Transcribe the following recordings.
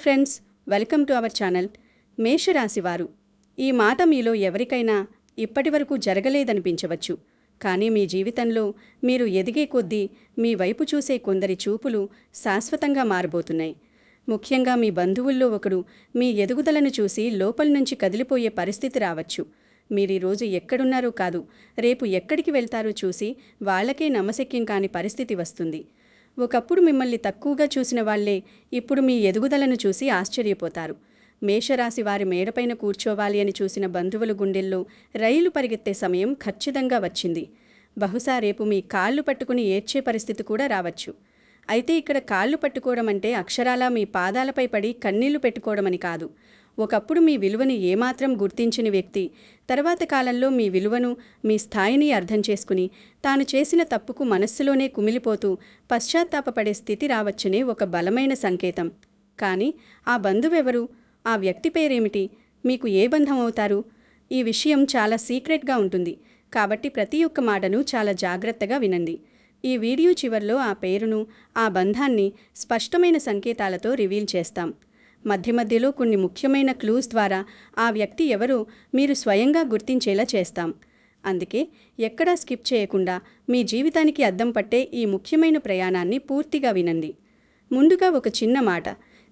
Friends, welcome to our channel. మేషరాశివారు, ఈ మాట మీలో ఎవరికైనా ఇప్పటివరకు జరగలేదనిపించవచ్చు. కానీ మీ జీవితంలో మీరు ఎదిగే కొద్దీ మీ వైపు చూసే కొందరి చూపులు శాశ్వతంగా మారబోతున్నాయి. ముఖ్యంగా మీ బంధువుల్లో ఒకడు మీ ఎదుగుదలను చూసి లోపల నుంచి కదిలిపోయే పరిస్థితి రావచ్చు. మీరీరోజు ఎక్కడున్నారో కాదు, రేపు ఎక్కడికి వెళ్తారో చూసి వాళ్లకే నమ్మశక్యం కాని పరిస్థితి వస్తుంది. ఒకప్పుడు మిమ్మల్ని తక్కువగా చూసిన వాళ్లే ఇప్పుడు మీ ఎదుగుదలను చూసి ఆశ్చర్యపోతారు. మేషరాశి వారి మేడపైన కూర్చోవాలి అని చూసిన బంధువుల గుండెల్లో రైలు పరిగెత్తే సమయం ఖచ్చితంగా వచ్చింది. బహుశా రేపు మీ కాళ్ళు పట్టుకుని ఏడ్చే పరిస్థితి కూడా రావచ్చు. అయితే ఇక్కడ కాళ్ళు పట్టుకోవడం అంటే అక్షరాలా మీ పాదాలపై పడి కన్నీళ్లు పెట్టుకోవడమని కాదు. ఒకప్పుడు మీ విలువని ఏమాత్రం గుర్తించిన వ్యక్తి తర్వాత కాలంలో మీ విలువను, మీ స్థాయిని అర్థం చేసుకుని తాను చేసిన తప్పుకు మనస్సులోనే కుమిలిపోతూ పశ్చాత్తాపపడే స్థితి రావచ్చనే ఒక బలమైన సంకేతం. కానీ ఆ బంధువెవరు? ఆ వ్యక్తి పేరేమిటి? మీకు ఏ బంధం అవుతారు? ఈ విషయం చాలా సీక్రెట్గా ఉంటుంది. కాబట్టి ప్రతి ఒక్క మాటను చాలా జాగ్రత్తగా వినండి. ఈ వీడియో చివర్లో ఆ పేరును, ఆ బంధాన్ని స్పష్టమైన సంకేతాలతో రివీల్ చేస్తాం. మధ్య మధ్యలో కొన్ని ముఖ్యమైన క్లూస్ ద్వారా ఆ వ్యక్తి ఎవరో మీరు స్వయంగా గుర్తించేలా చేస్తాం. అందుకే ఎక్కడా స్కిప్ చేయకుండా మీ జీవితానికి అద్దం పట్టే ఈ ముఖ్యమైన ప్రయాణాన్ని పూర్తిగా వినండి. ముందుగా ఒక చిన్న మాట.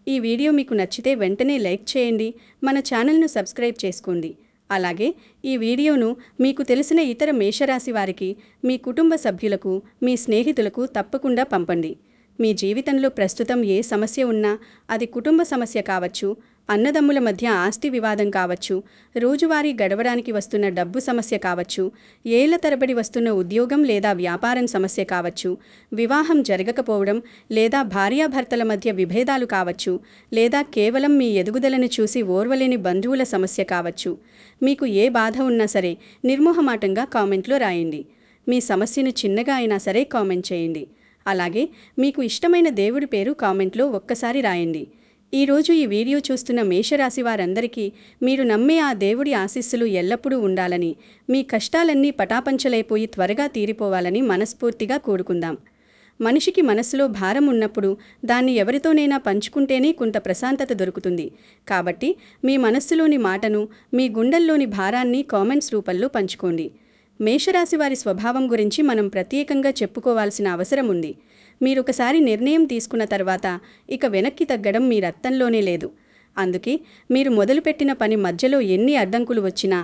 ఈ వీడియో మీకు నచ్చితే వెంటనే లైక్ చేయండి, మన ఛానల్ను సబ్స్క్రైబ్ చేసుకోండి. అలాగే ఈ వీడియోను మీకు తెలిసిన ఇతర మేషరాశి వారికి, మీ కుటుంబ సభ్యులకు, మీ స్నేహితులకు తప్పకుండా పంపండి. మీ జీవితంలో ప్రస్తుతం ఏ సమస్య ఉన్నా, అది కుటుంబ సమస్య కావచ్చు, అన్నదమ్ముల మధ్య ఆస్తి వివాదం కావచ్చు, రోజువారీ గడవడానికి వస్తున్న డబ్బు సమస్య కావచ్చు, ఏళ్ల తరబడి వస్తున్న ఉద్యోగం లేదా వ్యాపారం సమస్య కావచ్చు, వివాహం జరగకపోవడం లేదా భార్యాభర్తల మధ్య విభేదాలు కావచ్చు, లేదా కేవలం మీ ఎదుగుదలను చూసి ఓర్వలేని బంధువుల సమస్య కావచ్చు. మీకు ఏ బాధ ఉన్నా సరే నిర్మోహమాటంగా కామెంట్లో రాయండి. మీ సమస్యను చిన్నగా అయినా సరే కామెంట్ చేయండి. అలాగే మీకు ఇష్టమైన దేవుడి పేరు కామెంట్లో ఒక్కసారి రాయండి. ఈరోజు ఈ వీడియో చూస్తున్న మేషరాశి వారందరికీ మీరు నమ్మే ఆ దేవుడి ఆశీస్సులు ఎల్లప్పుడూ ఉండాలని, మీ కష్టాలన్నీ పటాపంచలైపోయి త్వరగా తీరిపోవాలని మనస్ఫూర్తిగా కోరుకుందాం. మనిషికి మనస్సులో భారం ఉన్నప్పుడు దాన్ని ఎవరితోనైనా పంచుకుంటేనే కొంత ప్రశాంతత దొరుకుతుంది. కాబట్టి మీ మనస్సులోని మాటను, మీ గుండెల్లోని భారాన్ని కామెంట్స్ రూపంలో పంచుకోండి. మేషరాశి వారి స్వభావం గురించి మనం ప్రత్యేకంగా చెప్పుకోవాల్సిన అవసరం ఉంది. మీరొకసారి నిర్ణయం తీసుకున్న తర్వాత ఇక వెనక్కి తగ్గడం మీ రక్తంలోనే లేదు. అందుకే మీరు మొదలుపెట్టిన పని మధ్యలో ఎన్ని అడ్డంకులు వచ్చినా,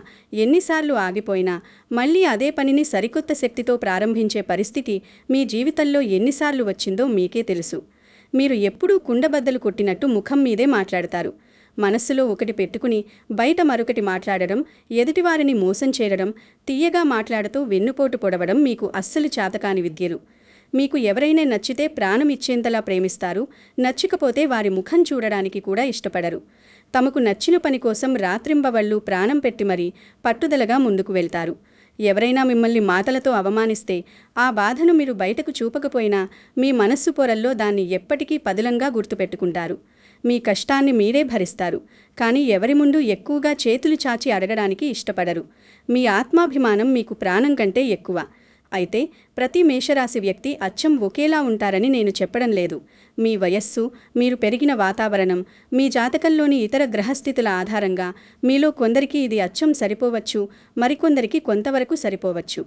ఎన్నిసార్లు ఆగిపోయినా, మళ్ళీ అదే పనిని సరికొత్త శక్తితో ప్రారంభించే పరిస్థితి మీ జీవితంలో ఎన్నిసార్లు వచ్చిందో మీకే తెలుసు. మీరు ఎప్పుడూ కుండబద్దలు కొట్టినట్టు ముఖం మీదే మాట్లాడతారు. మనస్సులో ఒకటి పెట్టుకుని బయట మరొకటి మాట్లాడడం, ఎదుటివారిని మోసం చేయడం, తీయగా మాట్లాడుతూ వెన్నుపోటు పొడవడం మీకు అస్సలు చేతకాని విద్యలు. మీకు ఎవరైనా నచ్చితే ప్రాణం ఇచ్చేంతలా ప్రేమిస్తారు, నచ్చకపోతే వారి ముఖం చూడడానికి కూడా ఇష్టపడరు. తమకు నచ్చిన పని కోసం రాత్రింబవళ్లు ప్రాణం పెట్టి మరీ పట్టుదలగా ముందుకు వెళ్తారు. ఎవరైనా మిమ్మల్ని మాటలతో అవమానిస్తే ఆ బాధను మీరు బయటకు చూపకపోయినా మీ మనస్సు పొరల్లో దాన్ని ఎప్పటికీ పదిలంగా గుర్తుపెట్టుకుంటారు. మీ కష్టాన్ని మీరే భరిస్తారు, కానీ ఎవరి ముందు ఎక్కువగా చేతులు చాచి అడగడానికి ఇష్టపడరు. మీ ఆత్మాభిమానం మీకు ప్రాణం కంటే ఎక్కువ. అయితే ప్రతి మేషరాశి వ్యక్తి అచ్చం ఒకేలా ఉంటారని నేను చెప్పడం లేదు. మీ వయస్సు, మీరు పెరిగిన వాతావరణం, మీ జాతకంలోని ఇతర గ్రహస్థితుల ఆధారంగా మీలో కొందరికి ఇది అచ్చం సరిపోవచ్చు, మరికొందరికి కొంతవరకు సరిపోవచ్చు.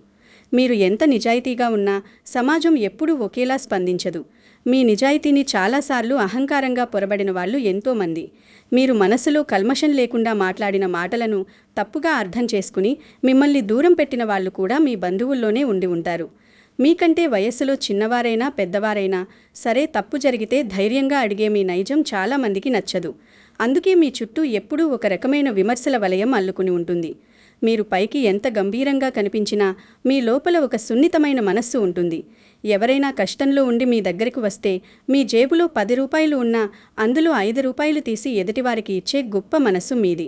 మీరు ఎంత నిజాయితీగా ఉన్నా సమాజం ఎప్పుడూ ఒకేలా స్పందించదు. మీ నిజాయితీని చాలాసార్లు అహంకారంగా పొరబడిన వాళ్ళు ఎంతోమంది. మీరు మనసులో కల్మషం లేకుండా మాట్లాడిన మాటలను తప్పుగా అర్థం చేసుకుని మిమ్మల్ని దూరం పెట్టిన వాళ్ళు కూడా మీ బంధువుల్లోనే ఉండి ఉంటారు. మీకంటే వయస్సులో చిన్నవారైనా పెద్దవారైనా సరే తప్పు జరిగితే ధైర్యంగా అడిగే మీ నైజం చాలామందికి నచ్చదు. అందుకే మీ చుట్టూ ఎప్పుడూ ఒక రకమైన విమర్శల వలయం అల్లుకుని ఉంటుంది. మీరు పైకి ఎంత గంభీరంగా కనిపించినా మీ లోపల ఒక సున్నితమైన మనస్సు ఉంటుంది. ఎవరైనా కష్టంలో ఉండి మీ దగ్గరకు వస్తే మీ జేబులో 10 రూపాయలు ఉన్నా అందులో 5 రూపాయలు తీసి ఎదుటివారికి ఇచ్చే గొప్ప మనస్సు మీది.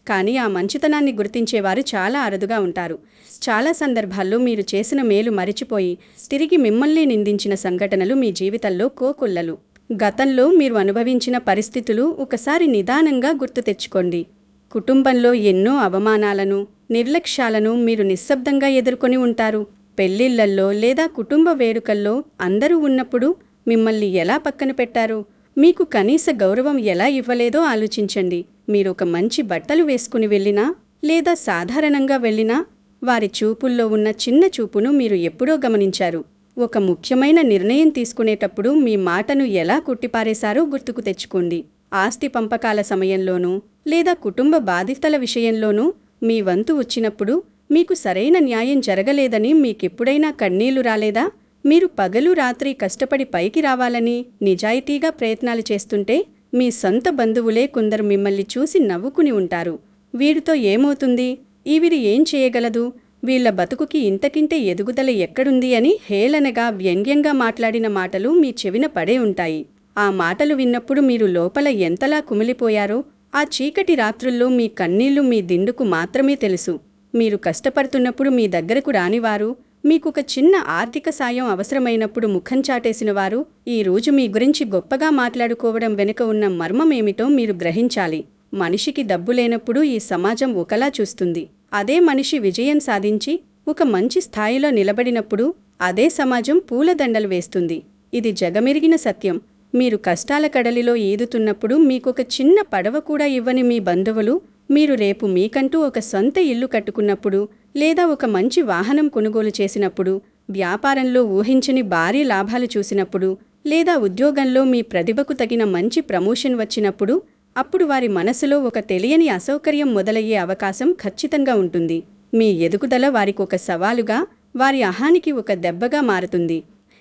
కానీ ఆ మంచితనాన్ని గుర్తించేవారు చాలా అరుదుగా ఉంటారు. చాలా సందర్భాల్లో మీరు చేసిన మేలు మరిచిపోయి తిరిగి మిమ్మల్ని నిందించిన సంఘటనలు మీ జీవితంలో కోకొల్లలు. గతంలో మీరు అనుభవించిన పరిస్థితులు ఒకసారి నిదానంగా గుర్తు తెచ్చుకోండి. కుటుంబంలో ఎన్నో అవమానాలను, నిర్లక్ష్యాలను మీరు నిశ్శబ్దంగా ఎదుర్కొని ఉంటారు. పెళ్లిళ్లల్లో లేదా కుటుంబ వేడుకల్లో అందరూ ఉన్నప్పుడు మిమ్మల్ని ఎలా పక్కన పెట్టారు? మీకు కనీస గౌరవం ఎలా ఇవ్వలేదో ఆలోచించండి. మీరొక మంచి బట్టలు వేసుకుని వెళ్ళినా లేదా సాధారణంగా వెళ్ళినా వారి చూపుల్లో ఉన్న చిన్న చూపును మీరు ఎప్పుడో గమనించారు. ఒక ముఖ్యమైన నిర్ణయం తీసుకునేటప్పుడు మీ మాటను ఎలా కొట్టిపారేశారో గుర్తుకు తెచ్చుకోండి. ఆస్తి పంపకాల సమయంలోనూ లేదా కుటుంబ బాధ్యతల విషయంలోనూ మీ వంతు వచ్చినప్పుడు మీకు సరైన న్యాయం జరగలేదని మీకెప్పుడైనా కన్నీళ్లు రాలేదా? మీరు పగలు రాత్రి కష్టపడి పైకి రావాలని నిజాయితీగా ప్రయత్నాలు చేస్తుంటే మీ సొంత బంధువులే కొందరు మిమ్మల్ని చూసి నవ్వుకుని ఉంటారు. వీరితో ఏమవుతుంది? ఈవిడి ఏం చేయగలదు? వీళ్ల బతుకుకి ఇంతకింటే ఎదుగుదల ఎక్కడుంది అని హేళనగా వ్యంగ్యంగా మాట్లాడిన మాటలు మీ చెవిన పడే ఉంటాయి. ఆ మాటలు విన్నప్పుడు మీరు లోపల ఎంతలా కుమిలిపోయారో ఆ చీకటి రాత్రుల్లో మీ కన్నీళ్లు మీ దిండుకు మాత్రమే తెలుసు. మీరు కష్టపడుతున్నప్పుడు మీ దగ్గరకు రానివారు, మీకొక చిన్న ఆర్థిక సాయం అవసరమైనప్పుడు ముఖం చాటేసినవారు ఈరోజు మీ గురించి గొప్పగా మాట్లాడుకోవడం వెనుక ఉన్న మర్మమేమిటో మీరు గ్రహించాలి. మనిషికి డబ్బు లేనప్పుడు ఈ సమాజం ఒకలా చూస్తుంది. అదే మనిషి విజయం సాధించి ఒక మంచి స్థాయిలో నిలబడినప్పుడు అదే సమాజం పూలదండలు వేస్తుంది. ఇది జగమెరిగిన సత్యం. మీరు కష్టాల కడలిలో ఈదుతున్నప్పుడు మీకొక చిన్న పడవ కూడా ఇవ్వని మీ బంధువులు, మీరు రేపు మీకంటూ ఒక సొంత ఇల్లు కట్టుకున్నప్పుడు లేదా ఒక మంచి వాహనం కొనుగోలు చేసినప్పుడు, వ్యాపారంలో ఊహించని భారీ లాభాలు చూసినప్పుడు లేదా ఉద్యోగంలో మీ ప్రతిభకు తగిన మంచి ప్రమోషన్ వచ్చినప్పుడు అప్పుడు వారి మనసులో ఒక తెలియని అసౌకర్యం మొదలయ్యే అవకాశం ఖచ్చితంగా ఉంటుంది. మీ ఎదుగుదల వారికొక సవాలుగా, వారి అహానికి ఒక దెబ్బగా మారుతుంది.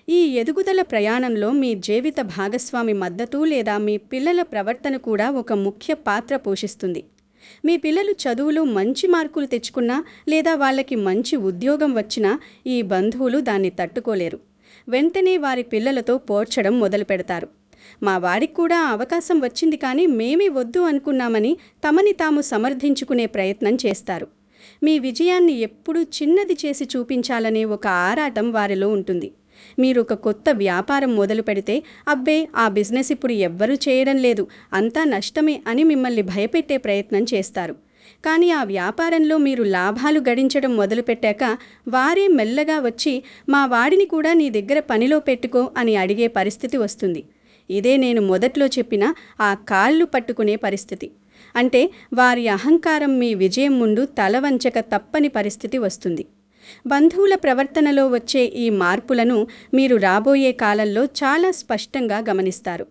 ఈ ఎదుగుదల ప్రయాణంలో మీ జీవిత భాగస్వామి మద్దతు లేదా మీ పిల్లల ప్రవర్తన కూడా ఒక ముఖ్య పాత్ర పోషిస్తుంది. మీ పిల్లలు చదువులో మంచి మార్కులు తెచ్చుకున్నా లేదా వాళ్ళకి మంచి ఉద్యోగం వచ్చినా ఈ బంధువులు దాన్ని తట్టుకోలేరు. వెంటనే వారి పిల్లలతో పోడ్చడం మొదలు పెడతారు. మా వాడికి కూడా అవకాశం వచ్చింది కానీ మేమే వద్దు అనుకున్నామని తమని తాము సమర్థించుకునే ప్రయత్నం చేస్తారు. మీ విజయాన్ని ఎప్పుడూ చిన్నది చేసి చూపించాలనే ఒక ఆరాటం వారిలో ఉంటుంది. మీరు ఒక కొత్త వ్యాపారం మొదలు పెడితే అబ్బే ఆ బిజినెస్ ఇప్పుడు ఎవ్వరూ చేయడం లేదు, అంతా నష్టమే అని మిమ్మల్ని భయపెట్టే ప్రయత్నం చేస్తారు. కానీ ఆ వ్యాపారంలో మీరు లాభాలు గడించడం మొదలుపెట్టాక వారే మెల్లగా వచ్చి మా వాడిని కూడా నీ దగ్గర పనిలో పెట్టుకో అని అడిగే పరిస్థితి వస్తుంది. ఇదే నేను మొదట్లో చెప్పిన ఆ కాళ్ళు పట్టుకునే పరిస్థితి. అంటే వారి అహంకారం మీ విజయం ముందు తలవంచక తప్పని పరిస్థితి వస్తుంది. బంధువుల ప్రవర్తనలో వచ్చే ఈ మార్పులను మీరు రాబోయే కాలంలో చాలా స్పష్టంగా గమనిస్తారు.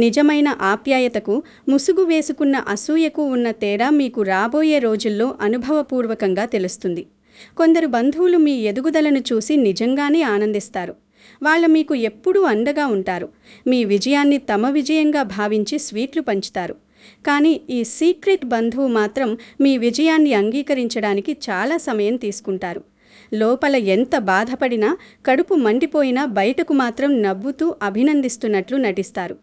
నిజమైన ఆప్యాయతకు, ముసుగు వేసుకున్న అసూయకు ఉన్న తేడా మీకు రాబోయే రోజుల్లో అనుభవపూర్వకంగా తెలుస్తుంది. కొందరు బంధువులు మీ ఎదుగుదలను చూసి నిజంగానే ఆనందిస్తారు. వాళ్ళ మీకు ఎప్పుడూ అండగా ఉంటారు. మీ విజయాన్ని తమ విజయంగా భావించి స్వీట్లు పంచుతారు. కానీ ఈ సీక్రెట్ బంధువు మాత్రం మీ విజయాన్ని అంగీకరించడానికి చాలా సమయం తీసుకుంటారు. లోపల ఎంత బాధపడినా, కడుపు మండిపోయినా బయటకు మాత్రం నవ్వుతూ అభినందిస్తున్నట్లు నటిస్తారు.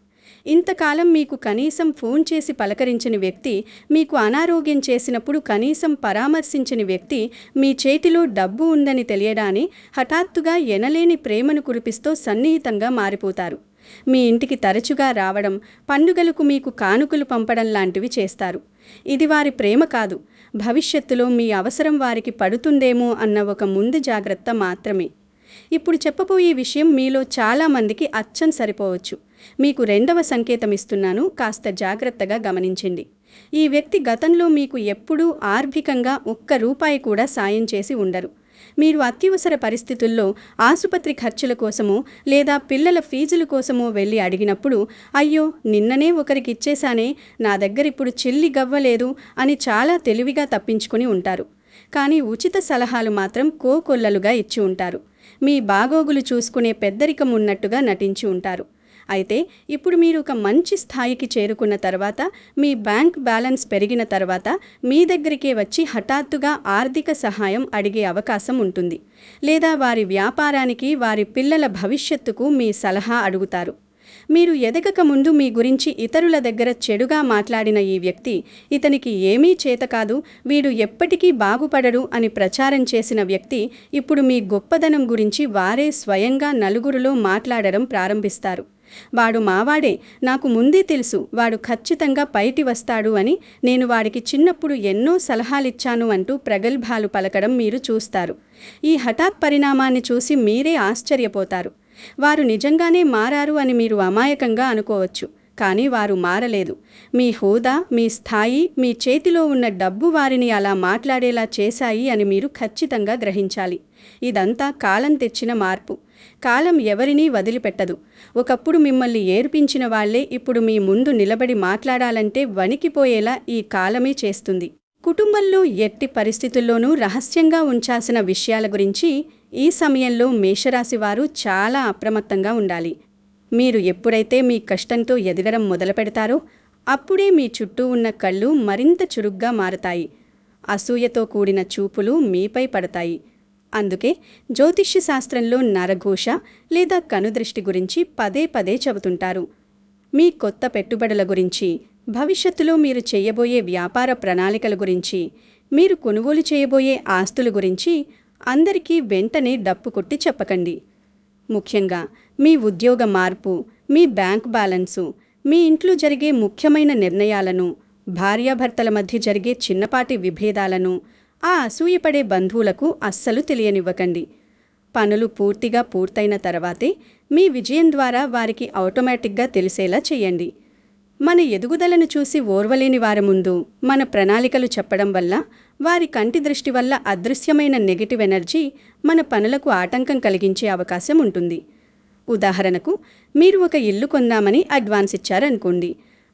ఇంతకాలం మీకు కనీసం ఫోన్ చేసి పలకరించిన వ్యక్తి, మీకు అనారోగ్యం చేసినప్పుడు కనీసం పరామర్శించిన వ్యక్తి, మీ చేతిలో డబ్బు ఉందని తెలియడాన్ని హఠాత్తుగా ఎనలేని ప్రేమను కురిపిస్తూ సన్నిహితంగా మారిపోతారు. మీ ఇంటికి తరచుగా రావడం, పండుగలకు మీకు కానుకలు పంపడం లాంటివి చేస్తారు. ఇది వారి ప్రేమ కాదు, భవిష్యత్తులో మీ అవసరం వారికి పడుతుందేమో అన్న ఒక ముందు జాగ్రత్త మాత్రమే. ఇప్పుడు చెప్పబోయే విషయం మీలో చాలామందికి అచ్చం సరిపోవచ్చు. మీకు రెండవ సంకేతం ఇస్తున్నాను, కాస్త జాగ్రత్తగా గమనించండి. ఈ వ్యక్తి గతంలో మీకు ఎప్పుడూ ఆర్థికంగా ఒక్క రూపాయి కూడా సాయం చేసి ఉండరు. మీరు అత్యవసర పరిస్థితుల్లో ఆసుపత్రి ఖర్చుల కోసమో లేదా పిల్లల ఫీజుల కోసమో వెళ్ళి అడిగినప్పుడు, అయ్యో నిన్ననే ఒకరికి ఇచ్చేశానే, నా దగ్గరిప్పుడు చిల్లి గవ్వలేదు అని చాలా తెలివిగా తప్పించుకుని ఉంటారు. కానీ ఉచిత సలహాలు మాత్రం కోకొల్లలుగా ఇచ్చి ఉంటారు. మీ బాగోగులు చూసుకునే పెద్దరికం ఉన్నట్టుగా నటించి ఉంటారు. అయితే ఇప్పుడు మీరు ఒక మంచి స్థాయికి చేరుకున్న తర్వాత, మీ బ్యాంక్ బ్యాలెన్స్ పెరిగిన తర్వాత మీ దగ్గరికే వచ్చి హఠాత్తుగా ఆర్థిక సహాయం అడిగే అవకాశం ఉంటుంది. లేదా వారి వ్యాపారానికి, వారి పిల్లల భవిష్యత్తుకు మీ సలహా అడుగుతారు. మీరు ఎదగక ముందు మీ గురించి ఇతరుల దగ్గర చెడుగా మాట్లాడిన ఈ వ్యక్తి, ఇతనికి ఏమీ చేతకాదు, వీడు ఎప్పటికీ బాగుపడడు అని ప్రచారం చేసిన వ్యక్తి ఇప్పుడు మీ గొప్పదనం గురించి వారే స్వయంగా నలుగురిలో మాట్లాడడం ప్రారంభిస్తారు. వాడు మావాడే, నాకు ముందే తెలుసు, వాడు ఖచ్చితంగా పైకి వస్తాడు అని, నేను వాడికి చిన్నప్పుడు ఎన్నో సలహాలిచ్చాను అంటూ ప్రగల్భాలు పలకడం మీరు చూస్తారు. ఈ హఠాత్ పరిణామాన్ని చూసి మీరే ఆశ్చర్యపోతారు. వారు నిజంగానే మారారు అని మీరు అమాయకంగా అనుకోవచ్చు. కానీ వారు మారలేదు. మీ హోదా, మీ స్థాయి, మీ చేతిలో ఉన్న డబ్బు వారిని అలా మాట్లాడేలా చేశాయి అని మీరు ఖచ్చితంగా గ్రహించాలి. ఇదంతా కాలం తెచ్చిన మార్పు. కాలం ఎవరినీ వదిలిపెట్టదు. ఒకప్పుడు మిమ్మల్ని ఏర్పించిన వాళ్లే ఇప్పుడు మీ ముందు నిలబడి మాట్లాడాలంటే వణికిపోయేలా ఈ కాలమే చేస్తుంది. కుటుంబంలో ఎట్టి పరిస్థితుల్లోనూ రహస్యంగా ఉంచాల్సిన విషయాల గురించి ఈ సమయంలో మేషరాశి వారు చాలా అప్రమత్తంగా ఉండాలి. మీరు ఎప్పుడైతే మీ కష్టంతో ఎదగడం మొదలుపెడతారో అప్పుడే మీ చుట్టూ ఉన్న కళ్ళు మరింత చురుగ్గా మారతాయి. అసూయతో కూడిన చూపులు మీపై పడతాయి. అందుకే జ్యోతిష్య శాస్త్రంలో నరఘోష లేదా కనుదృష్టి గురించి పదే పదే చెబుతుంటారు. మీ కొత్త పెట్టుబడుల గురించి, భవిష్యత్తులో మీరు చేయబోయే వ్యాపార ప్రణాళికల గురించి, మీరు కొనుగోలు చేయబోయే ఆస్తుల గురించి అందరికీ వెంటనే డప్పు కొట్టి చెప్పకండి. ముఖ్యంగా మీ ఉద్యోగ మార్పు, మీ బ్యాంక్ బ్యాలెన్సు, మీ ఇంట్లో జరిగే ముఖ్యమైన నిర్ణయాలను, భార్యాభర్తల మధ్య జరిగే చిన్నపాటి విభేదాలను ఆ అసూయపడే బంధువులకు అస్సలు తెలియనివ్వకండి. పనులు పూర్తిగా పూర్తయిన తర్వాతే మీ విజయం ద్వారా వారికి ఆటోమేటిక్గా తెలిసేలా చేయండి. మన ఎదుగుదలను చూసి ఓర్వలేని వారి ముందు మన ప్రణాళికలు చెప్పడం వల్ల వారి కంటి దృష్టి వల్ల అదృశ్యమైన నెగటివ్ ఎనర్జీ మన పనులకు ఆటంకం కలిగించే అవకాశం ఉంటుంది. ఉదాహరణకు, మీరు ఒక ఇల్లు కొందామని అడ్వాన్స్ ఇచ్చారనుకోండి.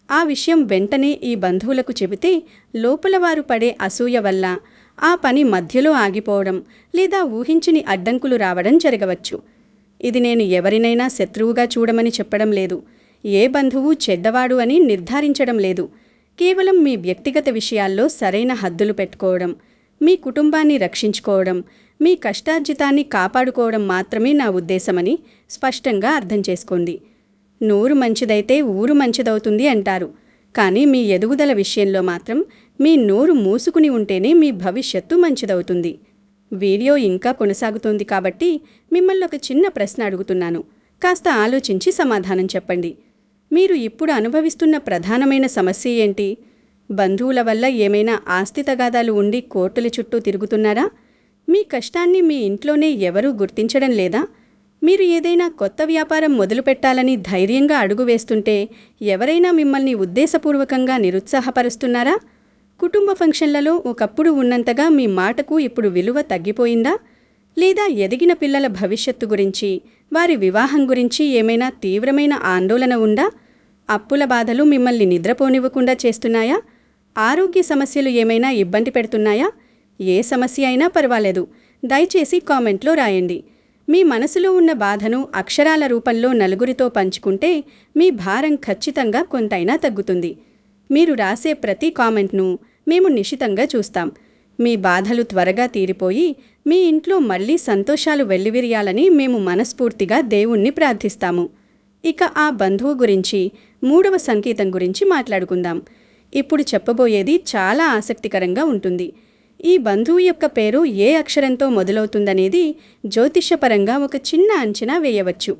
ఆ విషయం వెంటనే ఈ బంధువులకు చెబితే లోపల వారు పడే అసూయ వల్ల ఆ పని మధ్యలో ఆగిపోవడం లేదా ఊహించని అడ్డంకులు రావడం జరగవచ్చు. ఇది నేను ఎవరినైనా శత్రువుగా చూడమని చెప్పడం లేదు. ఏ బంధువు చెడ్డవాడు అని నిర్ధారించడం లేదు. కేవలం మీ వ్యక్తిగత విషయాల్లో సరైన హద్దులు పెట్టుకోవడం, మీ కుటుంబాన్ని రక్షించుకోవడం, మీ కష్టార్జితాన్ని కాపాడుకోవడం మాత్రమే నా ఉద్దేశమని స్పష్టంగా అర్థం చేసుకోండి. నోరు మంచిదైతే ఊరు మంచిదవుతుంది అంటారు. కానీ మీ ఎదుగుదల విషయంలో మాత్రం మీ నోరు మూసుకుని ఉంటేనే మీ భవిష్యత్తు మంచిదవుతుంది. వీడియో ఇంకా కొనసాగుతోంది కాబట్టి మిమ్మల్ని ఒక చిన్న ప్రశ్న అడుగుతున్నాను. కాస్త ఆలోచించి సమాధానం చెప్పండి. మీరు ఇప్పుడు అనుభవిస్తున్న ప్రధానమైన సమస్య ఏంటి? బంధువుల వల్ల ఏమైనా ఆస్తి తగాదాలు ఉండి కోర్టుల చుట్టూ తిరుగుతున్నారా? మీ కష్టాన్ని మీ ఇంట్లోనే ఎవరూ గుర్తించడం లేదా? మీరు ఏదైనా కొత్త వ్యాపారం మొదలుపెట్టాలని ధైర్యంగా అడుగు వేస్తుంటే ఎవరైనా మిమ్మల్ని ఉద్దేశపూర్వకంగా నిరుత్సాహపరుస్తున్నారా? కుటుంబ ఫంక్షన్లలో ఒకప్పుడు ఉన్నంతగా మీ మాటకు ఇప్పుడు విలువ తగ్గిపోయిందా? లేదా ఎదిగిన పిల్లల భవిష్యత్తు గురించి, వారి వివాహం గురించి ఏమైనా తీవ్రమైన ఆందోళన ఉందా? అప్పుల బాధలు మిమ్మల్ని నిద్రపోనివ్వకుండా చేస్తున్నాయా? ఆరోగ్య సమస్యలు ఏమైనా ఇబ్బంది పెడుతున్నాయా? ఏ సమస్య అయినా పర్వాలేదు, దయచేసి కామెంట్లో రాయండి. మీ మనసులో ఉన్న బాధను అక్షరాల రూపంలో నలుగురితో పంచుకుంటే మీ భారం ఖచ్చితంగా కొంతైనా తగ్గుతుంది. మీరు రాసే ప్రతి కామెంట్ను మేము నిశితంగా చూస్తాం. మీ బాధలు త్వరగా తీరిపోయి మీ ఇంట్లో మళ్లీ సంతోషాలు వెల్లివిరియాలని మేము మనస్ఫూర్తిగా దేవుణ్ణి ప్రార్థిస్తాము. ఇక ఆ బంధువు గురించి, 3వ సంకేతం గురించి మాట్లాడుకుందాం. ఇప్పుడు చెప్పబోయేది చాలా ఆసక్తికరంగా ఉంటుంది. ఈ బంధువు యొక్క పేరు ఏ అక్షరంతో మొదలవుతుందనేది జ్యోతిష్యపరంగా ఒక చిన్న అంచనా వేయవచ్చు.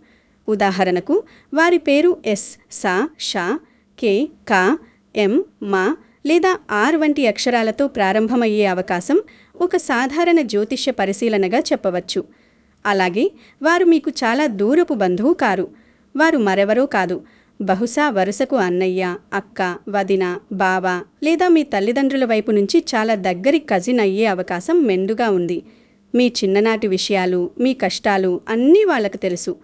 ఉదాహరణకు, వారి పేరు ఎస్, సా, షా, కే, కా, ఎం, మా లేదా ఆర్ వంటి అక్షరాలతో ప్రారంభమయ్యే అవకాశం ఒక సాధారణ జ్యోతిష్య పరిశీలనగా చెప్పవచ్చు. అలాగే వారు మీకు చాలా దూరపు బంధువు కారు. వారు మరెవరో కాదు, బహుశా వరుసకు అన్నయ్య, అక్క, వదిన, బావ లేదా మీ తల్లిదండ్రుల వైపు నుంచి చాలా దగ్గరి కజిన్ అయ్యే అవకాశం మెండుగా ఉంది. మీ చిన్ననాటి విషయాలు, మీ కష్టాలు అన్నీ వాళ్ళకు తెలుసు.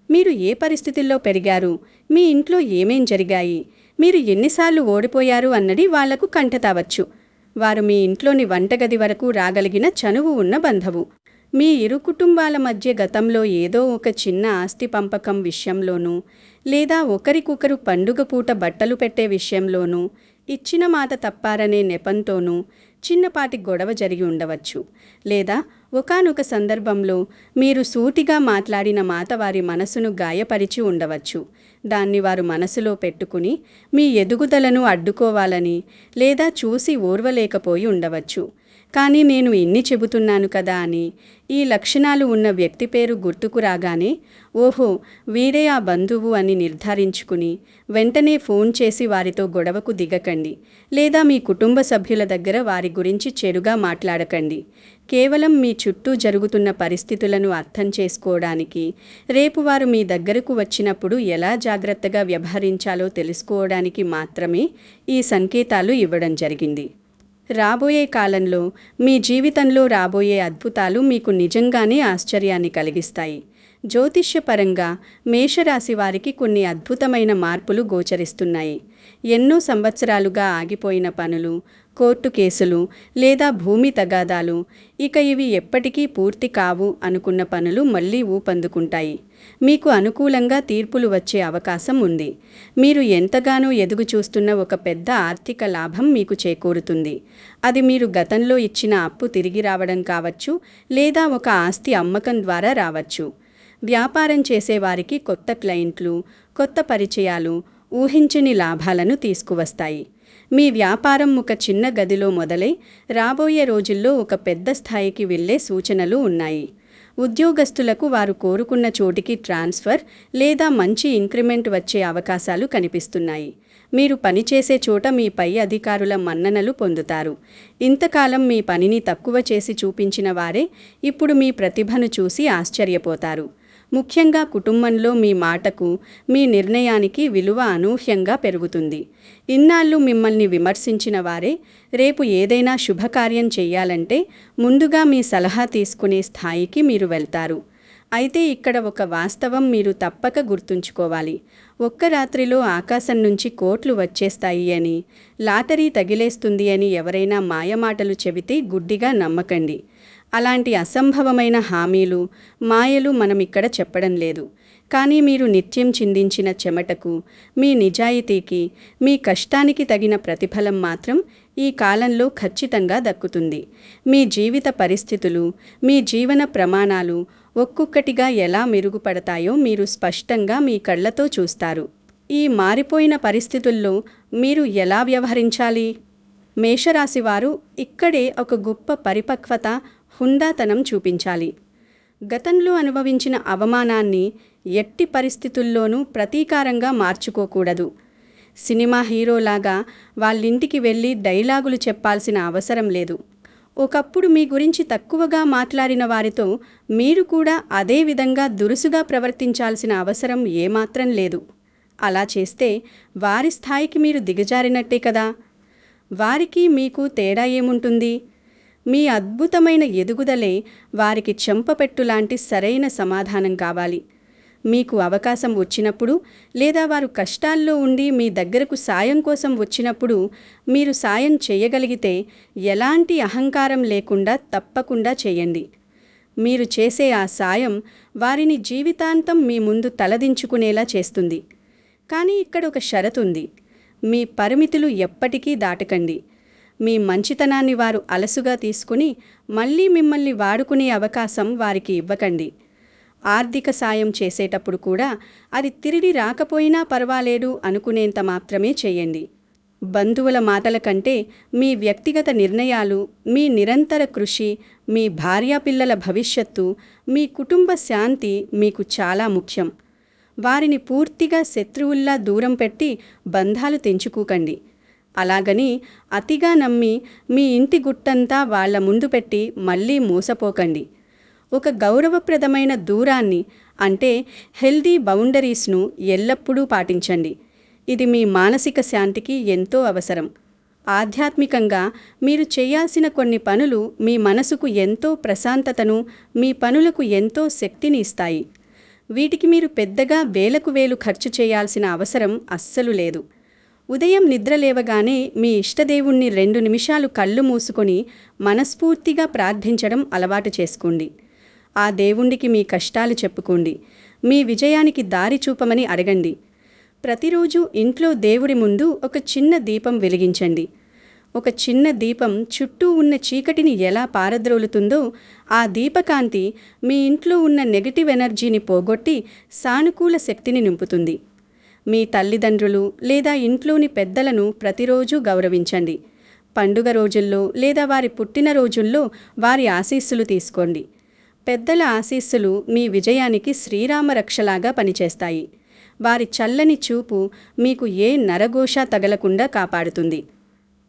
మీరు ఏ పరిస్థితుల్లో పెరిగారు, మీ ఇంట్లో ఏమేం జరిగాయి, మీరు ఎన్నిసార్లు ఓడిపోయారు అన్నది వాళ్లకు కంటతావచ్చు. వారు మీ ఇంట్లోని వంటగది వరకు రాగలిగిన చనువు ఉన్న బంధువు. మీ ఇరు కుటుంబాల మధ్య గతంలో ఏదో ఒక చిన్న ఆస్తి పంపకం విషయంలోనూ లేదా ఒకరికొకరు పండుగ పూట బట్టలు పెట్టే విషయంలోనూ ఇచ్చిన మాట తప్పారనే నెపంతోనూ చిన్నపాటి గొడవ జరిగి ఉండవచ్చు. లేదా ఒకానొక సందర్భంలో మీరు సూటిగా మాట్లాడిన మాట వారి మనసును గాయపరిచి ఉండవచ్చు. దాన్ని వారు మనసులో పెట్టుకుని మీ ఎదుగుదలను అడ్డుకోవాలని లేదా చూసి ఓర్వలేకపోయి ఉండవచ్చు. కానీ నేను ఇన్ని చెబుతున్నాను కదా అని ఈ లక్షణాలు ఉన్న వ్యక్తి పేరు గుర్తుకు రాగానే ఓహో వీరే ఆ బంధువు అని నిర్ధారించుకుని వెంటనే ఫోన్ చేసి వారితో గొడవకు దిగకండి, లేదా మీ కుటుంబ సభ్యుల దగ్గర వారి గురించి చెడుగా మాట్లాడకండి. కేవలం మీ చుట్టూ జరుగుతున్న పరిస్థితులను అర్థం చేసుకోవడానికి, రేపు వారు మీ దగ్గరకు వచ్చినప్పుడు ఎలా జాగ్రత్తగా వ్యవహరించాలో తెలుసుకోవడానికి మాత్రమే ఈ సంకేతాలు ఇవ్వడం జరిగింది. రాబోయే కాలంలో మీ జీవితంలో రాబోయే అద్భుతాలు మీకు నిజంగానే ఆశ్చర్యాన్ని కలిగిస్తాయి. జ్యోతిష్యపరంగా మేషరాశి వారికి కొన్ని అద్భుతమైన మార్పులు గోచరిస్తున్నాయి. ఎన్నో సంవత్సరాలుగా ఆగిపోయిన పనులు, కోర్టు కేసులు లేదా భూమి తగాదాలు, ఇక ఇవి ఎప్పటికీ పూర్తి కావు అనుకున్న పనులు మళ్ళీ ఊపందుకుంటాయి. మీకు అనుకూలంగా తీర్పులు వచ్చే అవకాశం ఉంది. మీరు ఎంతగానో ఎదుగు చూస్తున్న ఒక పెద్ద ఆర్థిక లాభం మీకు చేకూరుతుంది. అది మీరు గతంలో ఇచ్చిన అప్పు తిరిగి రావడం కావచ్చు, లేదా ఒక ఆస్తి అమ్మకం ద్వారా రావచ్చు. వ్యాపారం చేసేవారికి కొత్త క్లయింట్లు, కొత్త పరిచయాలు ఊహించని లాభాలను తీసుకువస్తాయి. మీ వ్యాపారం ఒక చిన్న గదిలో మొదలై రాబోయే రోజుల్లో ఒక పెద్ద స్థాయికి వెళ్ళే సూచనలు ఉన్నాయి. ఉద్యోగస్తులకు వారు కోరుకున్న చోటికి ట్రాన్స్ఫర్ లేదా మంచి ఇంక్రిమెంట్ వచ్చే అవకాశాలు కనిపిస్తున్నాయి. మీరు పనిచేసే చోట మీ పై అధికారుల మన్ననలు పొందుతారు. ఇంతకాలం మీ పనిని తక్కువ చేసి చూపించిన వారే ఇప్పుడు మీ ప్రతిభను చూసి ఆశ్చర్యపోతారు. ముఖ్యంగా కుటుంబంలో మీ మాటకు, మీ నిర్ణయానికి విలువ అనూహ్యంగా పెరుగుతుంది. ఇన్నాళ్ళు మిమ్మల్ని విమర్శించిన వారే రేపు ఏదైనా శుభకార్యం చెయ్యాలంటే ముందుగా మీ సలహా తీసుకునే స్థాయికి మీరు వెళ్తారు. అయితే ఇక్కడ ఒక వాస్తవం మీరు తప్పక గుర్తుంచుకోవాలి. ఒక్క రాత్రిలో ఆకాశం నుంచి కోట్లు వచ్చేస్తాయి అని, లాటరీ తగిలేస్తుంది అని ఎవరైనా మాయమాటలు చెబితే గుడ్డిగా నమ్మకండి. అలాంటి అసంభవమైన హామీలు, మాయలు మనం ఇక్కడ చెప్పడం లేదు. కానీ మీరు నిత్యం చిందించిన చెమటకు, మీ నిజాయితీకి, మీ కష్టానికి తగిన ప్రతిఫలం మాత్రం ఈ కాలంలో ఖచ్చితంగా దక్కుతుంది. మీ జీవిత పరిస్థితులు, మీ జీవన ప్రమాణాలు ఒక్కొక్కటిగా ఎలా మెరుగుపడతాయో మీరు స్పష్టంగా మీ కళ్ళతో చూస్తారు. ఈ మారిపోయిన పరిస్థితుల్లో మీరు ఎలా వ్యవహరించాలి? మేషరాశివారు ఇక్కడే ఒక గొప్ప పరిపక్వత, హుందాతనం చూపించాలి. గతంలో అనుభవించిన అవమానాన్ని ఎట్టి పరిస్థితుల్లోనూ ప్రతీకారంగా మార్చుకోకూడదు. సినిమా హీరోలాగా వాళ్ళింటికి వెళ్ళి డైలాగులు చెప్పాల్సిన అవసరం లేదు. ఒకప్పుడు మీ గురించి తక్కువగా మాట్లాడిన వారితో మీరు కూడా అదే విధంగా దురుసుగా ప్రవర్తించాల్సిన అవసరం ఏమాత్రం లేదు. అలా చేస్తే వారి స్థాయికి మీరు దిగజారినట్టే కదా. వారికి మీకు తేడా ఏముంటుంది? మీ అద్భుతమైన ఎదుగుదలే వారికి చెంపపెట్టులాంటి సరైన సమాధానం కావాలి. మీకు అవకాశం వచ్చినప్పుడు, లేదా వారు కష్టాల్లో ఉండి మీ దగ్గరకు సాయం కోసం వచ్చినప్పుడు మీరు సాయం చేయగలిగితే ఎలాంటి అహంకారం లేకుండా తప్పకుండా చేయండి. మీరు చేసే ఆ సాయం వారిని జీవితాంతం మీ ముందు తలదించుకునేలా చేస్తుంది. కానీ ఇక్కడ ఒక షరతు ఉంది. మీ పరిమితులు ఎప్పటికీ దాటకండి. మీ మంచితనాన్ని వారు అలసుగా తీసుకుని మళ్ళీ మిమ్మల్ని వాడుకునే అవకాశం వారికి ఇవ్వకండి. ఆర్థిక సాయం చేసేటప్పుడు కూడా అది తిరిగి రాకపోయినా పర్వాలేదు అనుకునేంత మాత్రమే చేయండి. బంధువుల మాటల కంటే మీ వ్యక్తిగత నిర్ణయాలు, మీ నిరంతర కృషి, మీ భార్యాపిల్లల భవిష్యత్తు, మీ కుటుంబ శాంతి మీకు చాలా ముఖ్యం. వారిని పూర్తిగా శత్రువుల్లా దూరం పెట్టి బంధాలు తెంచుకోకండి. అలాగని అతిగా నమ్మి మీ ఇంటి గుట్టంతా వాళ్ల ముందు పెట్టి మళ్ళీ మోసపోకండి. ఒక గౌరవప్రదమైన దూరాన్ని, అంటే హెల్దీ బౌండరీస్ను ఎల్లప్పుడూ పాటించండి. ఇది మీ మానసిక శాంతికి ఎంతో అవసరం. ఆధ్యాత్మికంగా మీరు చేయాల్సిన కొన్ని పనులు మీ మనసుకు ఎంతో ప్రశాంతతను, మీ పనులకు ఎంతో శక్తిని ఇస్తాయి. వీటికి మీరు పెద్దగా వేలకు వేలు ఖర్చు చేయాల్సిన అవసరం అస్సలు లేదు. ఉదయం నిద్రలేవగానే మీ ఇష్టదేవుణ్ణి 2 నిమిషాలు కళ్ళు మూసుకొని మనస్ఫూర్తిగా ప్రార్థించడం అలవాటు చేసుకోండి. ఆ దేవుణ్ణికి మీ కష్టాలు చెప్పుకోండి. మీ విజయానికి దారి చూపమని అడగండి. ప్రతిరోజు ఇంట్లో దేవుడి ముందు ఒక చిన్న దీపం వెలిగించండి. ఒక చిన్న దీపం చుట్టూ ఉన్న చీకటిని ఎలా పారద్రోలుతుందో, ఆ దీపకాంతి మీ ఇంట్లో ఉన్న నెగటివ్ ఎనర్జీని పోగొట్టి సానుకూల శక్తిని నింపుతుంది. మీ తల్లిదండ్రులు లేదా ఇంట్లోని పెద్దలను ప్రతిరోజు గౌరవించండి. పండుగ రోజుల్లో లేదా వారి పుట్టినరోజుల్లో వారి ఆశీస్సులు తీసుకోండి. పెద్దల ఆశీస్సులు మీ విజయానికి శ్రీరామ రక్షలాగా పనిచేస్తాయి. వారి చల్లని చూపు మీకు ఏ నరఘోష తగలకుండా కాపాడుతుంది.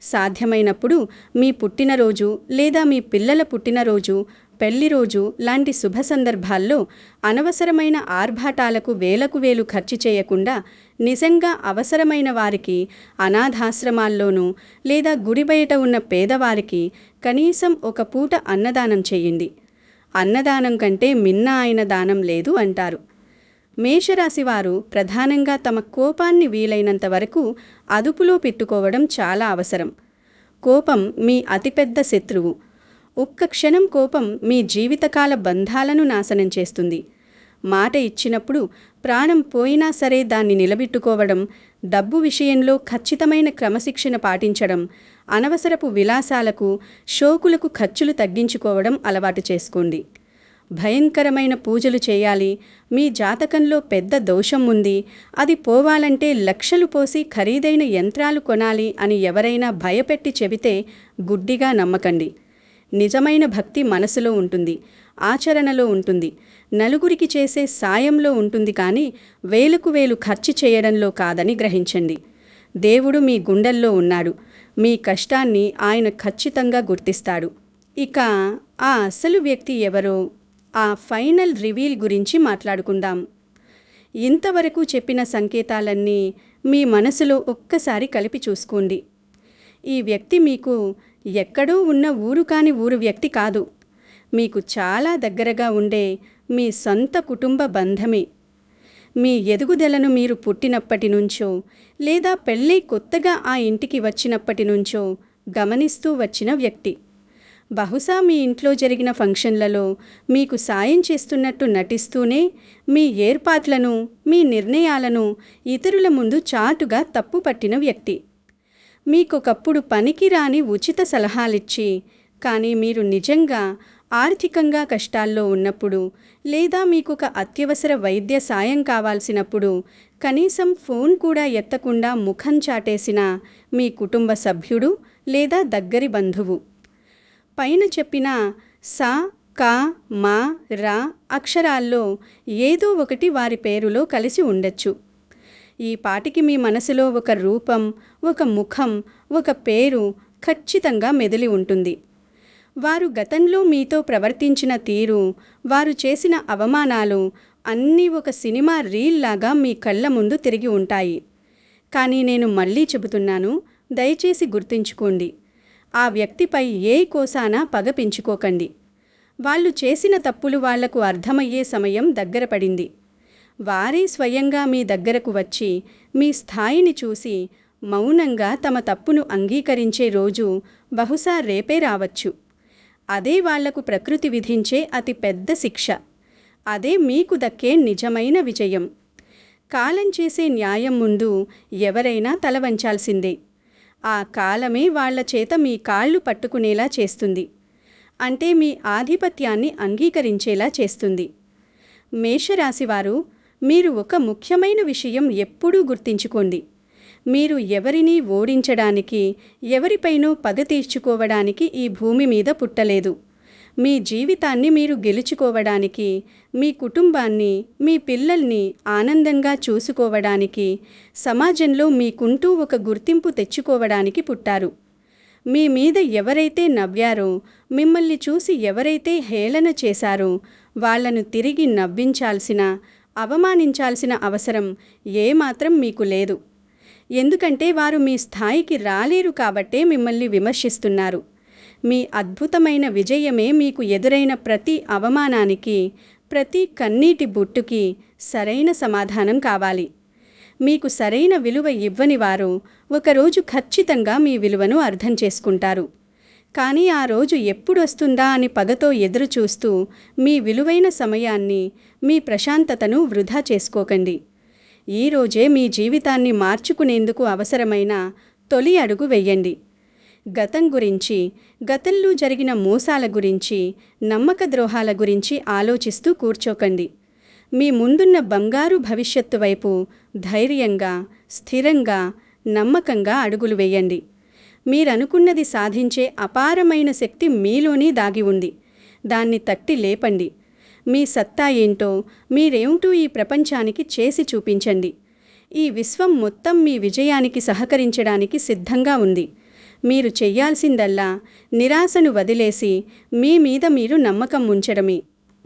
సాధ్యమైనప్పుడు మీ పుట్టినరోజు లేదా మీ పిల్లల పుట్టినరోజు, పెళ్లిరోజు లాంటి శుభ సందర్భాల్లో అనవసరమైన ఆర్భాటాలకు వేలకు వేలు ఖర్చు చేయకుండా నిజంగా అవసరమైన వారికి అనాథాశ్రమాల్లోనూ లేదా గుడి బయట ఉన్న పేదవారికి కనీసం ఒక పూట అన్నదానం చేయండి. అన్నదానం కంటే మిన్న అయిన దానం లేదు అంటారు. మేషరాశివారు ప్రధానంగా తమ కోపాన్ని వీలైనంత వరకు అదుపులో పెట్టుకోవడం చాలా అవసరం. కోపం మీ అతిపెద్ద శత్రువు. ఒక్క క్షణం కోపం మీ జీవితకాల బంధాలను నాశనం చేస్తుంది. మాట ఇచ్చినప్పుడు ప్రాణం పోయినా సరే దాన్ని నిలబెట్టుకోవడం, డబ్బు విషయంలో ఖచ్చితమైన క్రమశిక్షణ పాటించడం, అనవసరపు విలాసాలకు, షోకులకు ఖర్చులు తగ్గించుకోవడం అలవాటు చేసుకోండి. భయంకరమైన పూజలు చేయాలి, మీ జాతకంలో పెద్ద దోషం ఉంది, అది పోవాలంటే లక్షలు పోసి ఖరీదైన యంత్రాలు కొనాలి అని ఎవరైనా భయపెట్టి చెబితే గుడ్డిగా నమ్మకండి. నిజమైన భక్తి మనసులో ఉంటుంది, ఆచరణలో ఉంటుంది, నలుగురికి చేసే సాయంలో ఉంటుంది, కానీ వేలకు వేలు ఖర్చు చేయడంలో కాదని గ్రహించండి. దేవుడు మీ గుండెల్లో ఉన్నాడు. మీ కష్టాన్ని ఆయన ఖచ్చితంగా గుర్తిస్తాడు. ఇక ఆ అసలు వ్యక్తి ఎవరో, ఆ ఫైనల్ రివీల్ గురించి మాట్లాడుకుందాం. ఇంతవరకు చెప్పిన సంకేతాలన్నీ మీ మనసులో ఒక్కసారి కలిపి చూసుకోండి. ఈ వ్యక్తి మీకు ఎక్కడో ఉన్న ఊరు కాని ఊరు వ్యక్తి కాదు. మీకు చాలా దగ్గరగా ఉండే మీ సొంత కుటుంబ బంధమే. మీ ఎదుగుదలను మీరు పుట్టినప్పటి నుంచో లేదా పెళ్ళై కొత్తగా ఆ ఇంటికి వచ్చినప్పటి నుంచో గమనిస్తూ వచ్చిన వ్యక్తి. బహుశా మీ ఇంట్లో జరిగిన ఫంక్షన్లలో మీకు సాయం చేస్తున్నట్టు నటిస్తూనే మీ ఏర్పాట్లను, మీ నిర్ణయాలను ఇతరుల ముందు చాటుగా తప్పుపట్టిన వ్యక్తి. మీకొకప్పుడు పనికిరాని ఉచిత సలహాలిచ్చి, కానీ మీరు నిజంగా ఆర్థికంగా కష్టాల్లో ఉన్నప్పుడు లేదా మీకొక అత్యవసర వైద్య సాయం కావాల్సినప్పుడు కనీసం ఫోన్ కూడా ఎత్తకుండా ముఖం చాటేసిన మీ కుటుంబ సభ్యుడు లేదా దగ్గరి బంధువు. పైన చెప్పిన సా, కా, మా, రా అక్షరాల్లో ఏదో ఒకటి వారి పేరులో కలిసి ఉండొచ్చు. ఈ పాటికి మీ మనసులో ఒక రూపం, ఒక ముఖం, ఒక పేరు ఖచ్చితంగా మెదిలి ఉంటుంది. వారు గతంలో మీతో ప్రవర్తించిన తీరు, వారు చేసిన అవమానాలు అన్నీ ఒక సినిమా రీల్లాగా మీ కళ్ళ ముందు తిరిగి ఉంటాయి. కానీ నేను మళ్ళీ చెబుతున్నాను, దయచేసి గుర్తుంచుకోండి, ఆ వ్యక్తిపై ఏ కోసానా పగ పెంచుకోకండి. వాళ్ళు చేసిన తప్పులు వాళ్లకు అర్థమయ్యే సమయం దగ్గర పడింది. వారే స్వయంగా మీ దగ్గరకు వచ్చి మీ స్థాయిని చూసి మౌనంగా తమ తప్పును అంగీకరించే రోజు బహుశా రేపే రావచ్చు. అదే వాళ్లకు ప్రకృతి విధించే అతి పెద్ద శిక్ష. అదే మీకు దక్కే నిజమైన విజయం. కాలం చేసే న్యాయం ముందు ఎవరైనా తల వంచాల్సిందే. ఆ కాలమే వాళ్ల చేత మీ కాళ్ళు పట్టుకునేలా చేస్తుంది. అంటే మీ ఆధిపత్యాన్ని అంగీకరించేలా చేస్తుంది. మేషరాశివారు, మీరు ఒక ముఖ్యమైన విషయం ఎప్పుడూ గుర్తించుకోండి. మీరు ఎవరినీ ఓడించడానికి, ఎవరిపైనో పగ తీర్చుకోవడానికి ఈ భూమి మీద పుట్టలేదు. మీ జీవితాన్ని మీరు గెలుచుకోవడానికి, మీ కుటుంబాన్ని, మీ పిల్లల్ని ఆనందంగా చూసుకోవడానికి, సమాజంలో మీకుంటూ ఒక గుర్తింపు తెచ్చుకోవడానికి పుట్టారు. మీ మీద ఎవరైతే నవ్వారో, మిమ్మల్ని చూసి ఎవరైతే హేళన చేశారో వాళ్లను తిరిగి నవ్వించాల్సిన, అవమానించాల్సిన అవసరం ఏమాత్రం మీకు లేదు. ఎందుకంటే వారు మీ స్థాయికి రాలేరు కాబట్టే మిమ్మల్ని విమర్శిస్తున్నారు. మీ అద్భుతమైన విజయమే మీకు ఎదురైన ప్రతి అవమానానికి, ప్రతి కన్నీటి బొట్టుకి సరైన సమాధానం కావాలి. మీకు సరైన విలువ ఇవ్వని వారు ఒకరోజు ఖచ్చితంగా మీ విలువను అర్థం చేసుకుంటారు. కానీ ఆ రోజు ఎప్పుడొస్తుందా అని పగతో ఎదురు చూస్తూ మీ విలువైన సమయాన్ని, మీ ప్రశాంతతను వృధా చేసుకోకండి. ఈరోజే మీ జీవితాన్ని మార్చుకునేందుకు అవసరమైన తొలి అడుగు వెయ్యండి. గతం గురించి, గతంలో జరిగిన మోసాల గురించి, నమ్మక ద్రోహాల గురించి ఆలోచిస్తూ కూర్చోకండి. మీ ముందున్న బంగారు భవిష్యత్తు వైపు ధైర్యంగా, స్థిరంగా, నమ్మకంగా అడుగులు వేయండి. మీరనుకున్నది సాధించే అపారమైన శక్తి మీలోనే దాగి ఉంది. దాన్ని తట్టి లేపండి. మీ సత్తా ఏంటో, మీరేమిటో ఈ ప్రపంచానికి చేసి చూపించండి. ఈ విశ్వం మొత్తం మీ విజయానికి సహకరించడానికి సిద్ధంగా ఉంది. మీరు చెయ్యాల్సిందల్లా నిరాశను వదిలేసి మీ మీద మీరు నమ్మకం ఉంచడమే.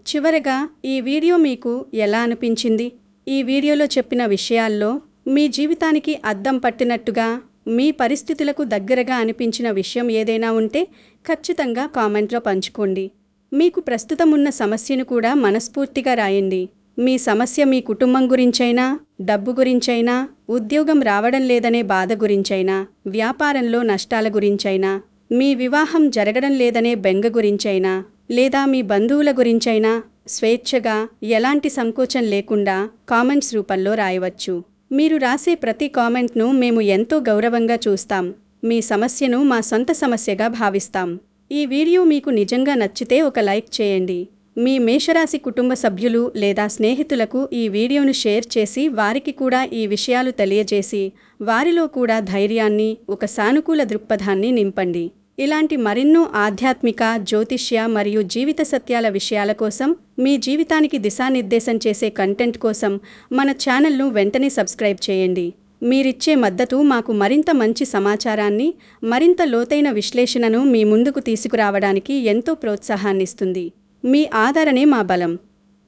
చివరగా ఈ వీడియో మీకు ఎలా అనిపించింది? ఈ వీడియోలో చెప్పిన విషయాల్లో మీ జీవితానికి అద్దం పట్టినట్టుగా, మీ పరిస్థితులకు దగ్గరగా అనిపించిన విషయం ఏదైనా ఉంటే ఖచ్చితంగా కామెంట్లో పంచుకోండి. మీకు ప్రస్తుతం ఉన్న సమస్యను కూడా మనస్ఫూర్తిగా రాయండి. మీ సమస్య మీ కుటుంబం గురించైనా, డబ్బు గురించైనా, ఉద్యోగం రావడం లేదనే బాధ గురించైనా, వ్యాపారంలో నష్టాల గురించైనా, మీ వివాహం జరగడం లేదనే బెంగ గురించైనా, లేదా మీ బంధువుల గురించైనా స్వేచ్ఛగా, ఎలాంటి సంకోచం లేకుండా కామెంట్స్ రూపంలో రాయవచ్చు. మీరు రాసే ప్రతి కామెంట్ను మేము ఎంతో గౌరవంగా చూస్తాం. మీ సమస్యను మా సొంత సమస్యగా భావిస్తాం. ఈ వీడియో మీకు నిజంగా నచ్చితే ఒక లైక్ చేయండి. మీ మేషరాశి కుటుంబ సభ్యులు లేదా స్నేహితులకు ఈ వీడియోను షేర్ చేసి వారికి కూడా ఈ విషయాలు తెలియజేసి వారిలో కూడా ధైర్యాన్ని, ఒక సానుకూల దృక్పథాన్ని నింపండి. ఇలాంటి మరెన్నో ఆధ్యాత్మిక, జ్యోతిష్య మరియు జీవిత సత్యాల విషయాల కోసం, మీ జీవితానికి దిశానిర్దేశం చేసే కంటెంట్ కోసం మన ఛానల్ను వెంటనే సబ్స్క్రైబ్ చేయండి. మీరిచ్చే మద్దతు మాకు మరింత మంచి సమాచారాన్ని, మరింత లోతైన విశ్లేషణను మీ ముందుకు తీసుకురావడానికి ఎంతో ప్రోత్సాహాన్నిస్తుంది. మీ ఆదరణే మా బలం.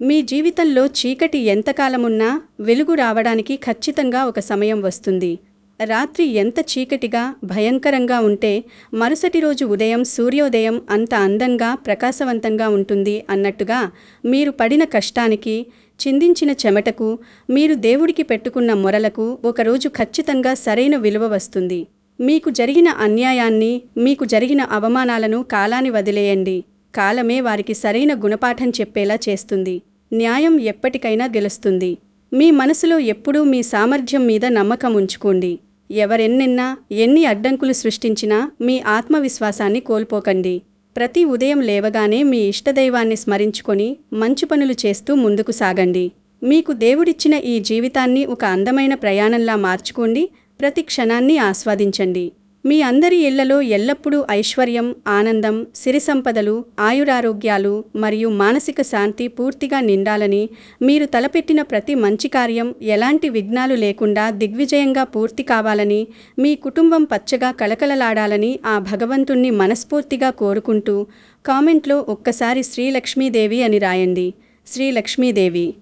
మీ జీవితంలో చీకటి ఎంతకాలమున్నా వెలుగు రావడానికి ఖచ్చితంగా ఒక సమయం వస్తుంది. రాత్రి ఎంత చీకటిగా, భయంకరంగా ఉంటే మరుసటి రోజు ఉదయం సూర్యోదయం అంత అందంగా, ప్రకాశవంతంగా ఉంటుంది అన్నట్టుగా మీరు పడిన కష్టానికి, చిందించిన చెమటకు, మీరు దేవుడికి పెట్టుకున్న మొరలకు ఒకరోజు ఖచ్చితంగా సరైన విలువ వస్తుంది. మీకు జరిగిన అన్యాయాన్ని, మీకు జరిగిన అవమానాలను కాలాన్ని వదిలేయండి. కాలమే వారికి సరైన గుణపాఠం చెప్పేలా చేస్తుంది. న్యాయం ఎప్పటికైనా గెలుస్తుంది. మీ మనసులో ఎప్పుడూ మీ సామర్థ్యం మీద నమ్మకం ఉంచుకోండి. ఎవరెన్నెన్నా, ఎన్ని అడ్డంకులు సృష్టించినా మీ ఆత్మవిశ్వాసాన్ని కోల్పోకండి. ప్రతి ఉదయం లేవగానే మీ ఇష్టదైవాన్ని స్మరించుకొని మంచి పనులు చేస్తూ ముందుకు సాగండి. మీకు దేవుడిచ్చిన ఈ జీవితాన్ని ఒక అందమైన ప్రయాణంలా మార్చుకోండి. ప్రతి క్షణాన్ని ఆస్వాదించండి. మీ అందరి ఇళ్లలో ఎల్లప్పుడూ ఐశ్వర్యం, ఆనందం, సిరి సంపదలు, ఆయురారోగ్యాలు మరియు మానసిక శాంతి పూర్తిగా నిండాలని, మీరు తలపెట్టిన ప్రతి మంచి కార్యం ఎలాంటి విఘ్నాలు లేకుండా దిగ్విజయంగా పూర్తి కావాలని, మీ కుటుంబం పచ్చగా కళకళలాడాలని ఆ భగవంతుణ్ణి మనస్ఫూర్తిగా కోరుకుంటూ కామెంట్లో ఒక్కసారి శ్రీ లక్ష్మీదేవి అని రాయండి. శ్రీ లక్ష్మీదేవి.